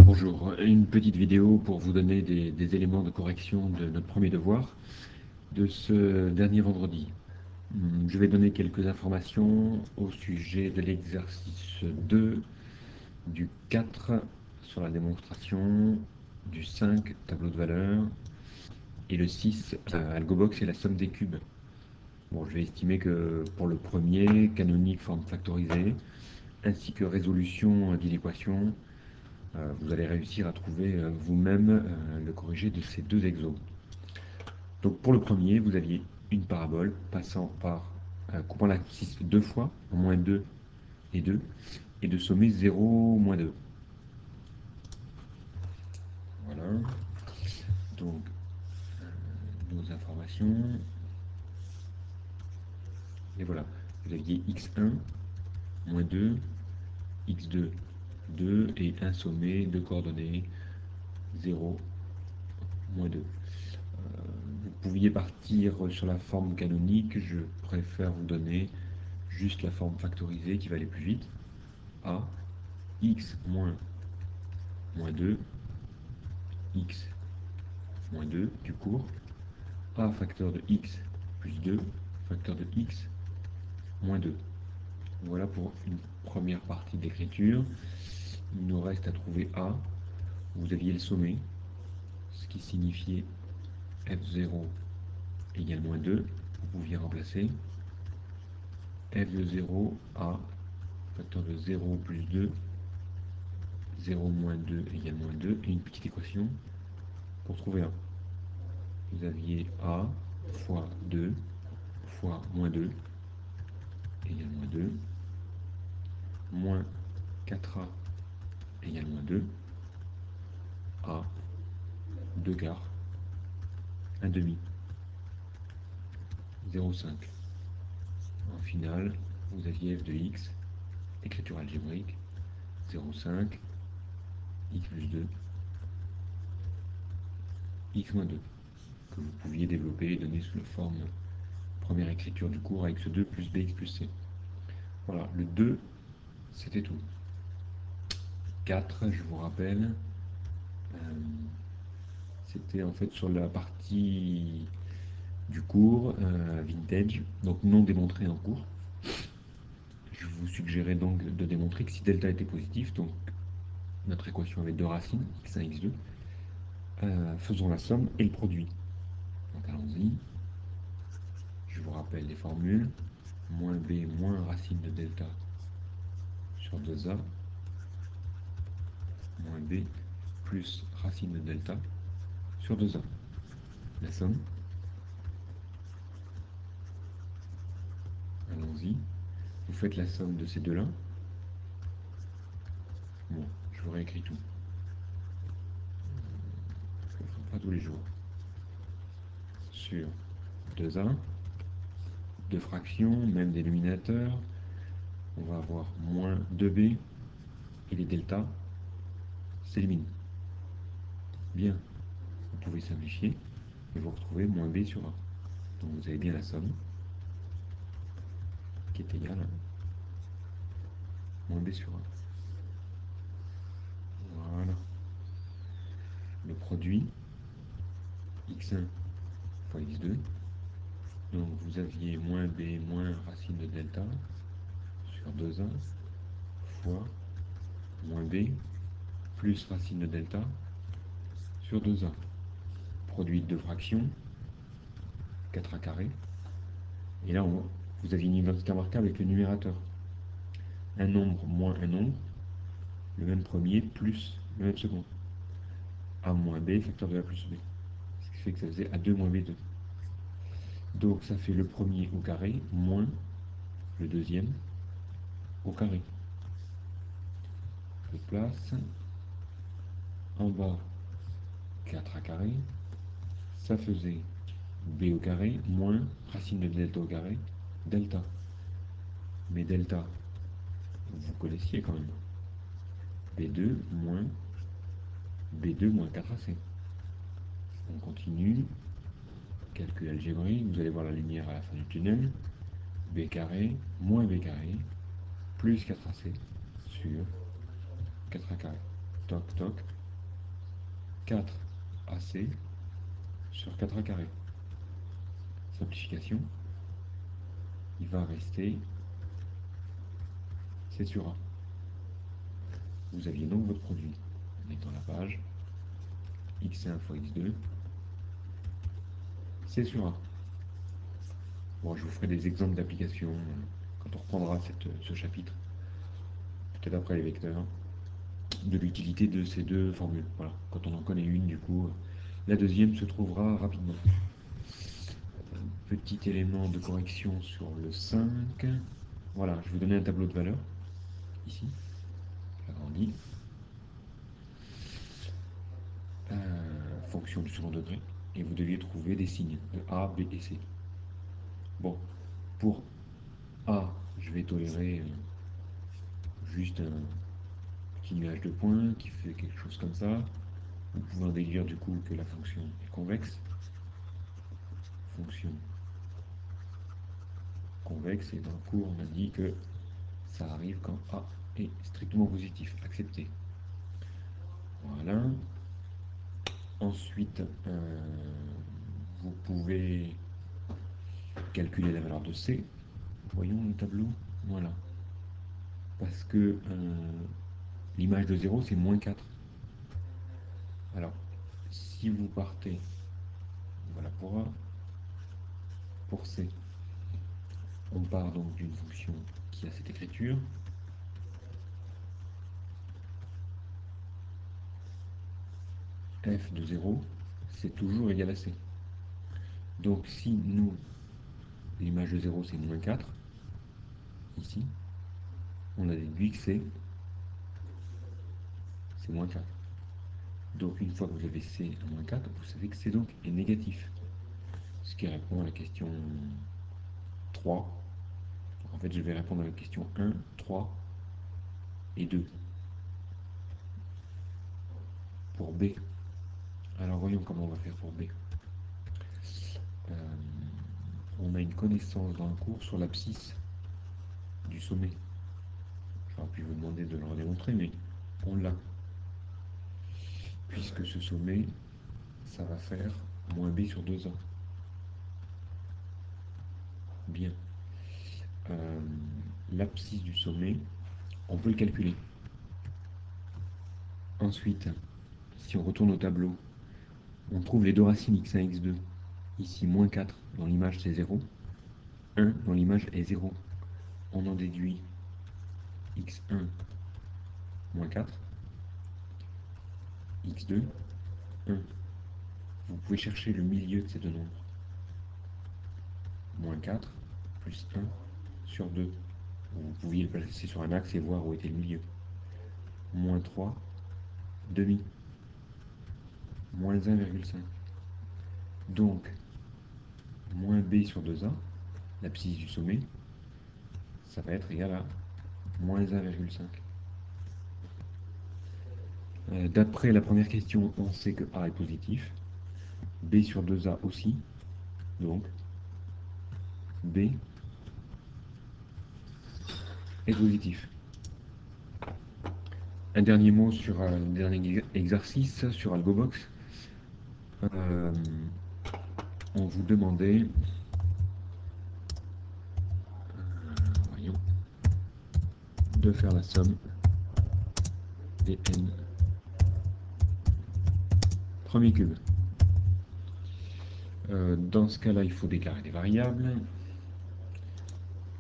Bonjour, une petite vidéo pour vous donner des éléments de correction de notre premier devoir de ce dernier vendredi. Je vais donner quelques informations au sujet de l'exercice 2, du 4 sur la démonstration, du 5 tableau de valeur et le 6 AlgoBox et la somme des cubes. Bon, je vais estimer que pour le premier, canonique, forme factorisée, ainsi que résolution d'inéquation, vous allez réussir à trouver vous-même le corrigé de ces deux exos. Donc pour le premier, vous aviez une parabole passant par coupant l'axis deux fois, en moins 2 et 2, et de sommer 0, moins 2. Voilà. Donc nos informations. Et voilà. Vous aviez x1, moins 2, x2, 2, et un sommet, deux coordonnées, 0, moins 2. Vous pouviez partir sur la forme canonique, je préfère vous donner juste la forme factorisée qui va aller plus vite. A, x moins 2, x moins 2 du cours, A facteur de x plus 2, facteur de x moins 2. Voilà pour une première partie d'écriture. Il nous reste à trouver A. Vous aviez le sommet, ce qui signifiait f0 égale moins 2. Vous pouviez remplacer f de 0, A, facteur de 0 plus 2, 0 moins 2 égale moins 2, et une petite équation pour trouver A. Vous aviez A fois 2 fois moins 2 égale moins 2, moins 4A égale moins 2, A, 2 quarts, 1 demi, 0,5. En finale, vous aviez f de x, écriture algébrique, 0,5, x plus 2, x moins 2, que vous pouviez développer et donner sous la forme première écriture du cours avec ce 2 plus bx plus c. Voilà, le 2, c'était tout. 4, je vous rappelle, c'était en fait sur la partie du cours vintage, donc non démontré en cours. Je vous suggérais donc de démontrer que si delta était positif, donc notre équation avait deux racines, x1 et x2, faisons la somme et le produit. Donc allons-y. Je vous rappelle les formules. Moins b moins racine de delta sur 2a, moins b plus racine de delta sur 2a. La somme. Allons-y. Vous faites la somme de ces deux-là. Bon, je vous réécris tout. Je ne le ferai pas tous les jours. Sur 2a, deux fractions, même dénominateur, on va avoir moins 2b, et les deltas s'éliminent. Bien, vous pouvez simplifier, et vous retrouvez moins b sur a. Donc vous avez bien la somme, qui est égale à moins b sur a. Voilà. Le produit, x1 fois x2. Donc vous aviez moins b moins racine de delta sur 2a fois moins b plus racine de delta sur 2a. Produit de deux fractions, 4a carré. Et là, vous aviez une identité remarquable avec le numérateur. Un nombre moins un nombre, le même premier plus le même second. A moins b, facteur de a plus b. Ce qui fait que ça faisait A2 moins B2. Donc ça fait le premier au carré moins le deuxième au carré. Je place en bas 4a carré. Ça faisait b au carré moins racine de delta au carré, delta. Mais delta, vous connaissiez quand même. B2 moins B2 moins 4AC. On continue. Calcul algébrique, vous allez voir la lumière à la fin du tunnel. B carré moins B carré plus 4AC sur 4A carré. Toc toc. 4AC sur 4A carré. Simplification, il va rester C sur A. Vous aviez donc votre produit. On est dans la page x1 fois x2, C sur A. Bon, je vous ferai des exemples d'application quand on reprendra ce chapitre, peut-être après les vecteurs, de l'utilité de ces deux formules. Voilà, quand on en connaît une, du coup, la deuxième se trouvera rapidement. Petit élément de correction sur le 5. Voilà, je vous donnais un tableau de valeurs, ici, j'agrandis. Fonction du second degré, et vous deviez trouver des signes de A, B et C. Bon, pour A, je vais tolérer juste un petit nuage de points qui fait quelque chose comme ça. Vous pouvez en déduire du coup que la fonction est convexe. Fonction convexe, et dans le cours on a dit que ça arrive quand A est strictement positif, accepté. Voilà. Ensuite, vous pouvez calculer la valeur de C. Voyons le tableau. Voilà. Parce que l'image de 0, c'est moins 4. Alors, si vous partez, voilà pour A, pour C, on part donc d'une fonction qui a cette écriture. F de 0, c'est toujours égal à C. Donc si nous, l'image de 0 c'est moins 4, ici, on a déduit que c'est moins 4. Donc une fois que vous avez C à moins 4, vous savez que C donc est négatif. Ce qui répond à la question 3. En fait, je vais répondre à la question 1, 3 et 2. Pour B, alors voyons comment on va faire pour B. On a une connaissance dans le cours sur l'abscisse du sommet. J'aurais pu vous demander de le redémontrer, mais on l'a. Puisque ce sommet, ça va faire moins B sur 2A. Bien. L'abscisse du sommet, on peut le calculer. Ensuite, si on retourne au tableau, on trouve les deux racines x1 et x2. Ici, moins 4, dans l'image c'est 0. 1, dans l'image est 0. On en déduit x1 moins 4, x2, 1. Vous pouvez chercher le milieu de ces deux nombres. Moins 4 plus 1 sur 2. Vous pouviez le placer sur un axe et voir où était le milieu. Moins 3, demi. Moins 1,5. Donc, moins B sur 2A, l'abscisse du sommet, ça va être égal à moins 1,5. D'après la première question, on sait que A est positif. B sur 2A aussi. Donc, B est positif. Un dernier mot sur le dernier exercice sur AlgoBox. On vous demandait, voyons, de faire la somme des n premiers cubes. Dans ce cas-là, il faut déclarer des variables.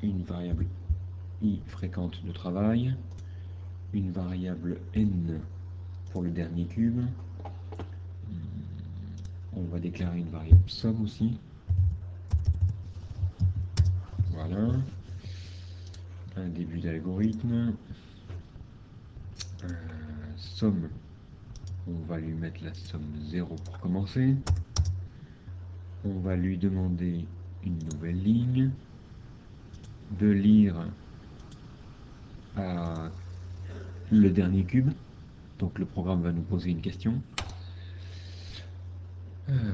Une variable i fréquente de travail, une variable n pour le dernier cube. On va déclarer une variable somme aussi. Voilà. Un début d'algorithme. Somme, on va lui mettre la somme 0 pour commencer. On va lui demander une nouvelle ligne, de lire à le dernier cube. Donc le programme va nous poser une question.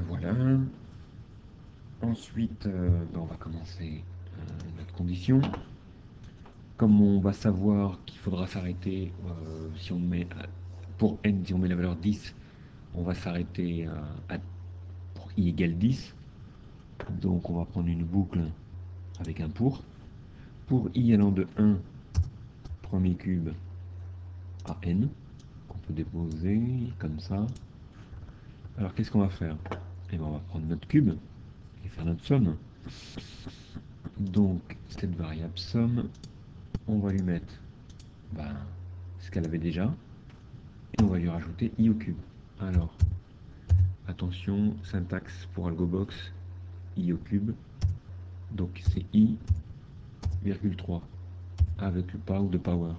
Voilà. Ensuite, on va commencer notre condition. Comme on va savoir qu'il faudra s'arrêter si on met pour n, si on met la valeur 10, on va s'arrêter pour i égale 10. Donc on va prendre une boucle avec un pour. Pour i allant de 1, premier cube, à n, qu'on peut déposer comme ça. Alors qu'est-ce qu'on va faire? Eh bien, on va prendre notre cube et faire notre somme. Donc cette variable somme, on va lui mettre ce qu'elle avait déjà, et on va lui rajouter i au cube. Alors, attention, syntaxe pour AlgoBox, i au cube, donc c'est i, virgule 3, avec le pow de power.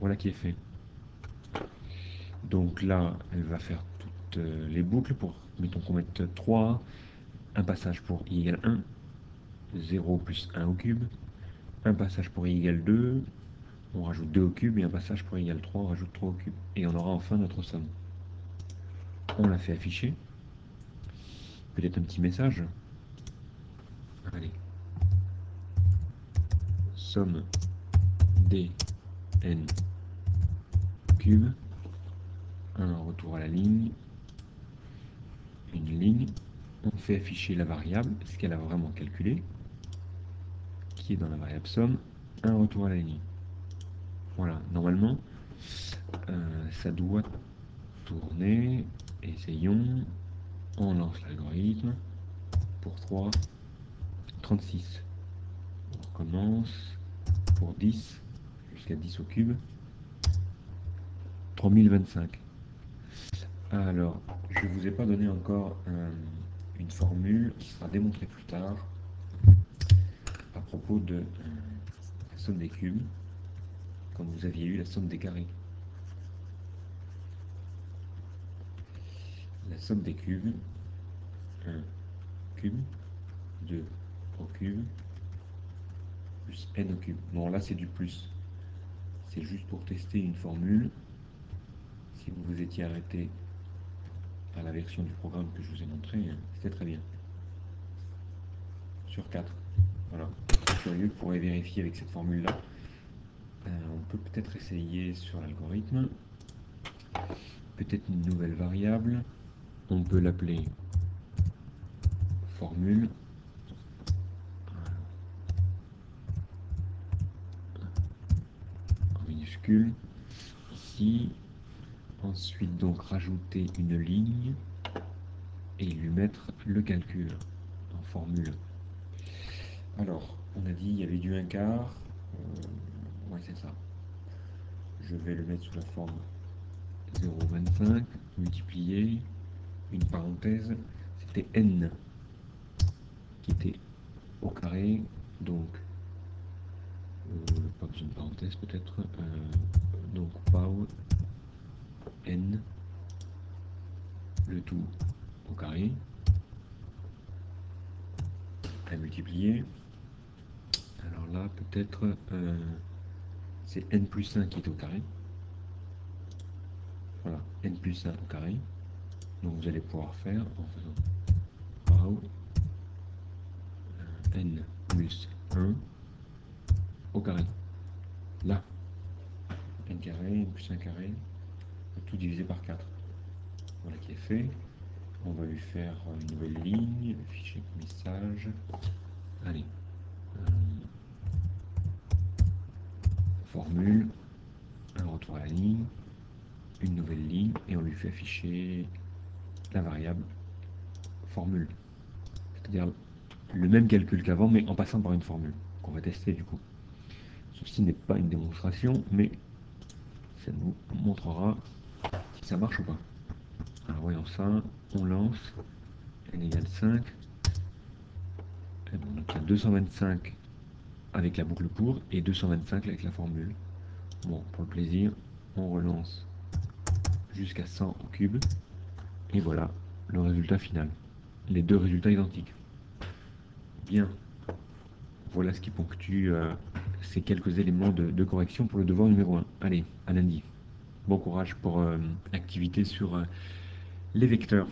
Voilà qui est fait. Donc là, elle va faire toutes les boucles pour, mettons qu'on mette 3, un passage pour i égale 1, 0 plus 1 au cube, un passage pour i égale 2, on rajoute 2 au cube, et un passage pour i égale 3, on rajoute 3 au cube. Et on aura enfin notre somme. On l'a fait afficher. Peut-être un petit message. Allez. Somme d n cube. Un retour à la ligne. Une ligne. On fait afficher la variable, ce qu'elle a vraiment calculé, qui est dans la variable somme. Un retour à la ligne. Voilà, normalement, ça doit tourner. Essayons. On lance l'algorithme. Pour 3, 36. On recommence. Pour 10, jusqu'à 10 au cube. 3025. Alors, je ne vous ai pas donné encore une formule qui sera démontrée plus tard à propos de la somme des cubes, quand vous aviez eu la somme des carrés. La somme des cubes, 1 cube, 2 au cube, plus n au cube. Bon, là c'est du plus. C'est juste pour tester une formule. Si vous vous étiez arrêté à la version du programme que je vous ai montré, c'était très bien. Sur 4. Voilà. Curieux, vous pourrez vérifier avec cette formule-là. On peut peut-être essayer sur l'algorithme. Peut-être une nouvelle variable. On peut l'appeler formule. En minuscule. Ici. Ensuite, donc, rajouter une ligne et lui mettre le calcul en formule. Alors, on a dit il y avait du 1/4. Ouais, c'est ça. Je vais le mettre sous la forme 0,25 multiplié, une parenthèse, c'était n qui était au carré, donc pas besoin de parenthèse peut-être, donc pow n, le tout au carré, à multiplier. Alors là peut-être c'est n plus 1 qui est au carré. Voilà, n plus 1 au carré. Donc vous allez pouvoir faire en faisant pow n plus 1 au carré. Là, n carré, n plus 1 carré, tout divisé par 4. Voilà qui est fait. On va lui faire une nouvelle ligne, fichier message. Allez. Formule, un retour à la ligne, une nouvelle ligne, et on lui fait afficher la variable formule. C'est-à-dire le même calcul qu'avant, mais en passant par une formule, qu'on va tester du coup. Ceci n'est pas une démonstration, mais ça nous montrera si ça marche ou pas. Alors voyons ça, on lance, n égale 5, et bon, donc il y a 225 avec la boucle pour, et 225 avec la formule. Bon, pour le plaisir, on relance jusqu'à 100 au cube, et voilà le résultat final. Les deux résultats identiques. Bien, voilà ce qui ponctue ces quelques éléments de correction pour le devoir numéro 1. Allez, à lundi. Bon courage pour l'activité sur les vecteurs.